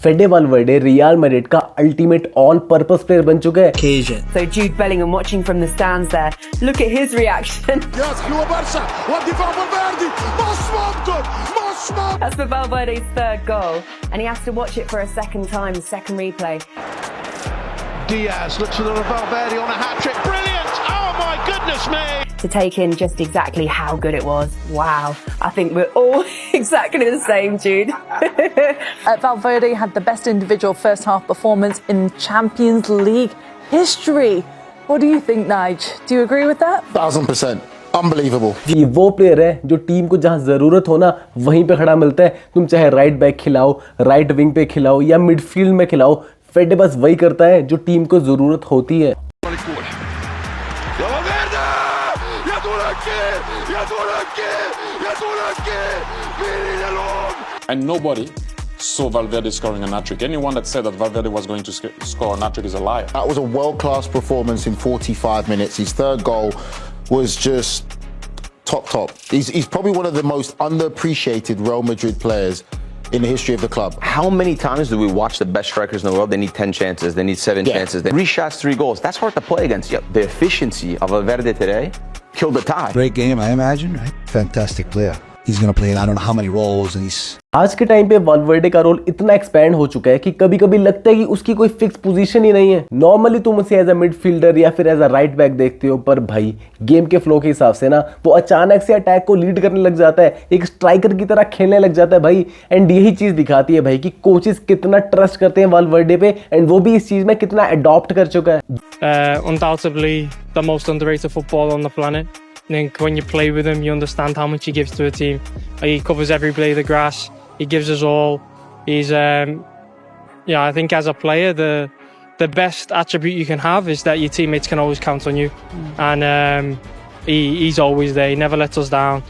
फेडे वालवर्डे real Madrid का ultimate all purpose player बन चुका है। So Jude Bellingham watching from the stands there. Look at his reaction. That's for Valverde's third goal, and he has to watch it for a second time, the second replay. Diaz looks for the Valverde on a hat-trick. Brilliant! Oh my goodness me! To take in just exactly how good it was. Wow. I think we're all exactly the same, Jude. Valverde had the best individual first half performance in Champions League history. What do you think, Nige? Do you agree with that? 1000%. Unbelievable. ये वो player है जो team को जहां जरूरत हो ना वहीं पे खड़ा मिलता है। तुम चाहे राइट बैक खिलाओ, राइट विंग पे खिलाओ या मिडफील्ड में खिलाओ, फेडे बस वही करता है जो टीम को जरूरत होती है। And nobody saw Valverde scoring a hat-trick. Anyone that said that Valverde was going to score a hat-trick is a liar. That was a world-class performance in 45 minutes. His third goal was just top. He's probably one of the most underappreciated Real Madrid players in the history of the club. How many times do we watch the best strikers in the world? They need 10 chances. They need 7 chances. 3 shots, 3 goals. That's hard to play against. Yeah, the efficiency of Valverde today killed the tie. Great game, I imagine. Right? Fantastic player. He's going to play in I don't know how many roles, and he's आज के time पे वालवर्डे का role इतना expand हो चुका है कि कभी कभी लगता है कि उसकी कोई फिक्स पोजीशन ही नहीं है। नॉर्मली तुम उसे एज अ मिडफील्डर या फिर एज अ राइट बैक देखते हो, पर भाई गेम के फ्लो के हिसाब से ना वो अचानक से अटैक को लीड करने लग जाता है, एक स्ट्राइकर की तरह खेलने लग जाता है भाई। एंड यही चीज दिखाती है भाई कि कोचेस कितना ट्रस्ट करते हैं वालवर्डे पे, एंड वो भी इस चीज में कितना अडॉप्ट कर चुका है। Undoubtedly the most underrated footballer on the planet. I think when you play with him, you understand how much he gives to a team. He covers every blade of grass. He gives us all. He's, I think as a player, the best attribute you can have is that your teammates can always count on you, and he's always there. He never lets us down.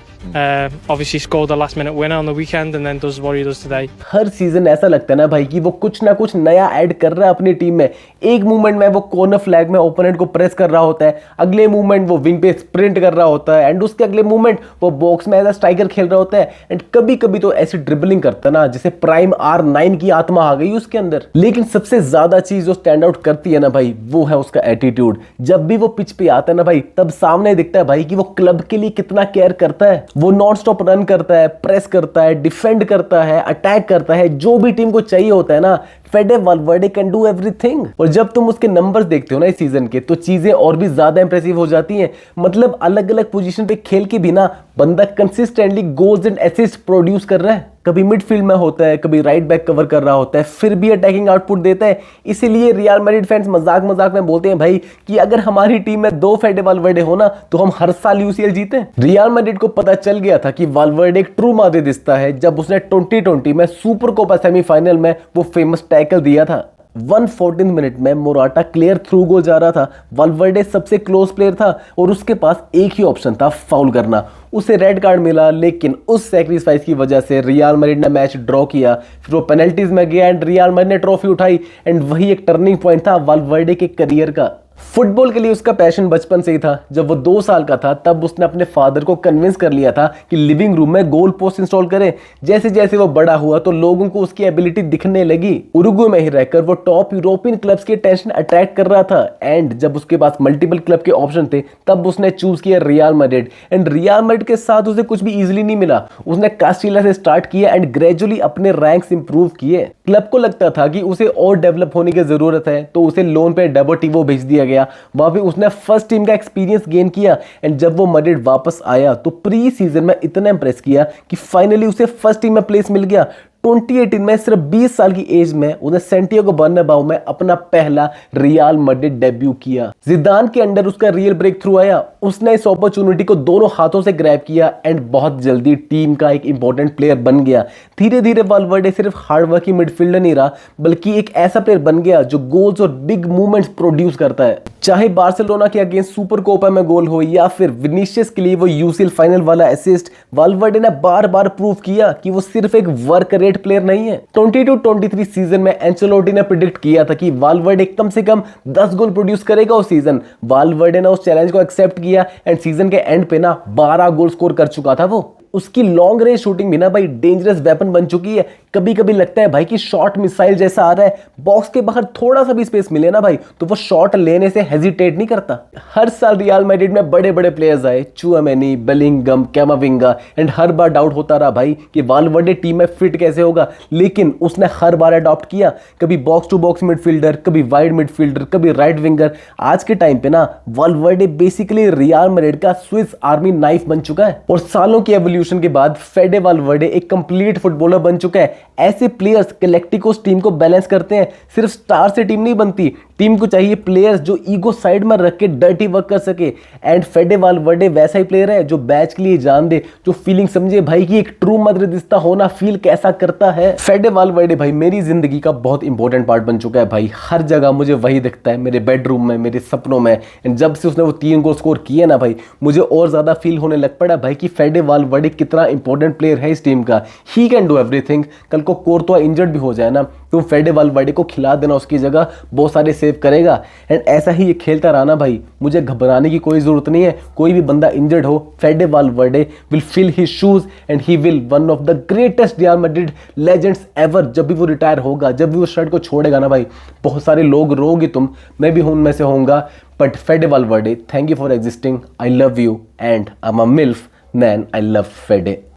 Obviously scored the last minute winner on the weekend and then does what he does today. Her season ऐसा लगता है ना भाई कि वो कुछ ना कुछ नया ऐड कर रहा है अपनी टीम में। एक मूवमेंट में वो कॉर्नर फ्लैग में ओपोनेंट को प्रेस कर रहा होता है, अगले मूवमेंट वो विंग पे स्प्रिंट कर रहा होता है, एंड उसके अगले मूवमेंट वो बॉक्स में एज अ स्ट्राइकर खेल रहा होता है। एंड कभी कभी तो ऐसी ड्रिबलिंग करता है ना जैसे प्राइम R9 की आत्मा आ गई उसके अंदर। लेकिन सबसे ज्यादा चीज जो स्टैंड आउट करती है ना भाई वो है उसका एटीट्यूड। जब भी वो पिच पे आता है ना भाई तब सामने दिखता है भाई कि वो क्लब के लिए कितना केयर करता है। वो नॉन स्टॉप रन करता है, प्रेस करता है, डिफेंड करता है, अटैक करता है, जो भी टीम को चाहिए होता है ना फेडे वालवर्डे कैन डू एवरीथिंग। और जब तुम उसके नंबर्स देखते हो ना इस सीजन के तो चीजें और भी ज्यादा इंप्रेसिव हो जाती हैं। मतलब अलग अलग पोजीशन पे खेल के भी ना बंदा consistently goals and assist produce कर रहा है। कभी मिडफील्ड में होता है, कभी राइट बैक कवर कर रहा होता है, फिर भी अटैकिंग आउटपुट देता है। इसीलिए रियल मैड्रिड फैंस मजाक मजाक में बोलते हैं भाई कि अगर हमारी टीम में 2 फेडे वालवर्डे हो ना तो हम हर साल यूसीएल जीते। रियल मैड्रिड को पता चल गया था कि वालवर्डे एक ट्रू माद्रिदिस्ता है जब उसने 2020 में सुपर कोपा सेमीफाइनल में वो फेमस टैकल दिया था। 114 मिनट में मोराटा क्लियर थ्रू गोल जा रहा था, वालवर्डे सबसे क्लोज प्लेयर था और उसके पास एक ही ऑप्शन था, फाउल करना। उसे रेड कार्ड मिला, लेकिन उस सैक्रिफाइस की वजह से रियल मैड्रिड ने मैच ड्रॉ किया। फिर वो पेनल्टीज में गया एंड रियल मैड्रिड ने ट्रॉफी उठाई। एंड वही एक टर्निंग पॉइंट था वालवर्डे के करियर का। फुटबॉल के लिए उसका पैशन बचपन से ही था। जब वो 2 साल का था तब उसने अपने फादर को कन्विंस कर लिया था कि लिविंग रूम में गोल पोस्ट इंस्टॉल करें। जैसे जैसे वो बड़ा हुआ तो लोगों को उसकी एबिलिटी दिखने लगी। उरुग्वे में ही रहकर वो टॉप यूरोपियन क्लब्स की अटेंशन अट्रैक्ट कर रहा था। एंड जब उसके पास मल्टीपल क्लब के ऑप्शन थे तब उसने चूज किया real Madrid. And real Madrid के साथ उसे कुछ भी इजीली नहीं मिला। उसने कास्टिला से स्टार्ट किया एंड ग्रेजुअली अपने रैंक्स इंप्रूव किए। क्लब को लगता था कि उसे और डेवलप होने की जरूरत है तो उसे लोन पे डेपोर्टिवो भेज दिया गया। वहां पे उसने फर्स्ट टीम का एक्सपीरियंस गेन किया। एंड जब वो मैड्रिड वापस आया तो प्री सीजन में इतना इंप्रेस किया कि फाइनली उसे फर्स्ट टीम में प्लेस मिल गया। 2018 में सिर्फ 20 साल की एज में उसने सैंटियागो बर्नाबाउ में अपना पहला रियल मैड्रिड डेब्यू किया। जिदान के अंडर उसका रियल ब्रेक थ्रू आया। उसने इस अपॉर्चुनिटी को दोनों हाथों से ग्रैब किया एंड बहुत जल्दी टीम का एक इंपॉर्टेंट प्लेयर बन गया। धीरे धीरे वालवर्डे सिर्फ हार्डवर्किंग मिडफील्डर नहीं रहा बल्कि एक ऐसा प्लेयर बन गया जो गोल्स और बिग मूवमेंट्स प्रोड्यूस करता है। चाहे बार्सिलोना के अगेंस्ट सुपर कोपा में गोल हो या फिर विनीशियस के लिए वो यूसीएल फाइनल वाला असिस्ट, वालवर्डे ने बार बार प्रूव किया कि वो सिर्फ एक वर्क रेट प्लेयर नहीं है। 22-23 सीजन में एंचेलोटी ने प्रेडिक्ट किया था कि वालवर्डे कम से कम 10 गोल प्रोड्यूस करेगा उस सीजन। वालवर्डे ने उस चैलेंज को एक्सेप्ट किया एंड सीजन के एंड पे ना 12 गोल स्कोर कर चुका था वो। उसकी लॉन्ग रेंज शूटिंग भी ना भाई डेंजरस वेपन बन चुकी है। कभी कभी लगता है भाई कि शॉट मिसाइल जैसा आ रहा है, बॉक्स के बाहर थोड़ा सा भी स्पेस मिले ना भाई तो वो शॉट लेने से हेजिटेट नहीं करता। हर साल रियल मैड्रिड में बड़े बड़े प्लेयर्स आए, Tchouameni, Bellingham, Camavinga, and her bar doubt होता रहा भाई कि वाल्वर्डे टीम में फिट कैसे होगा, लेकिन उसने हर बार अडॉप्ट किया। कभी बॉक्स टू बॉक्स मिडफील्डर, कभी वाइड मिडफील्डर, कभी राइट विंगर। आज के टाइम पे ना वाल्वर्डे बेसिकली रियल मैड्रिड का स्विस आर्मी नाइफ बन चुका है और सालों की एवोल्यूशन के बाद फेडे वाल्वर्डे एक कंप्लीट फुटबॉलर बन चुका है। ऐसे प्लेयर्स गैलेक्टिकोस टीम को बैलेंस करते हैं। सिर्फ स्टार से टीम नहीं बनती, टीम को चाहिए प्लेयर्स जो ईगो साइड में रख के डर्टी वर्क कर सके। एंड फेडे वाल्वर्डे वैसा ही प्लेयर है जो बैच के लिए जान दे, जो फीलिंग समझे भाई कि एक ट्रू मद्रिदिस्ता होना फील कैसा करता है। फेडे वाल्वर्डे भाई मेरी जिंदगी का बहुत इंपॉर्टेंट पार्ट बन चुका है भाई। हर जगह मुझे वही दिखता है, मेरे बेडरूम में, मेरे सपनों में। एंड जब से उसने वो 3 गोल स्कोर किए ना भाई, मुझे और ज्यादा फील होने लग पड़ा भाई कि फेडे वाल्वर्डे कितना इंपॉर्टेंट प्लेयर है इस टीम का। He can do everything. कल को कोर्तोआ इंजर्ड भी हो जाए ना, तुम फेडे वाल्वर्डे को खिला देना उसकी जगह, बहुत सारे सेव करेगा। एंड ऐसा ही ये खेलता रहा ना भाई, मुझे घबराने की कोई जरूरत नहीं है। कोई भी बंदा इंजर्ड हो, Fede Valverde will fill his shoes and he will one of the greatest Real Madrid legends ever. जब भी वो रिटायर होगा, जब भी वो शर्ट को छोड़ेगा ना भाई, बहुत सारे लोग रोगे तुम, मैं भी उनमें से होऊंगा। But फेडे Valverde, thank you for existing, I love you and I am a MILF man, I love फेडे।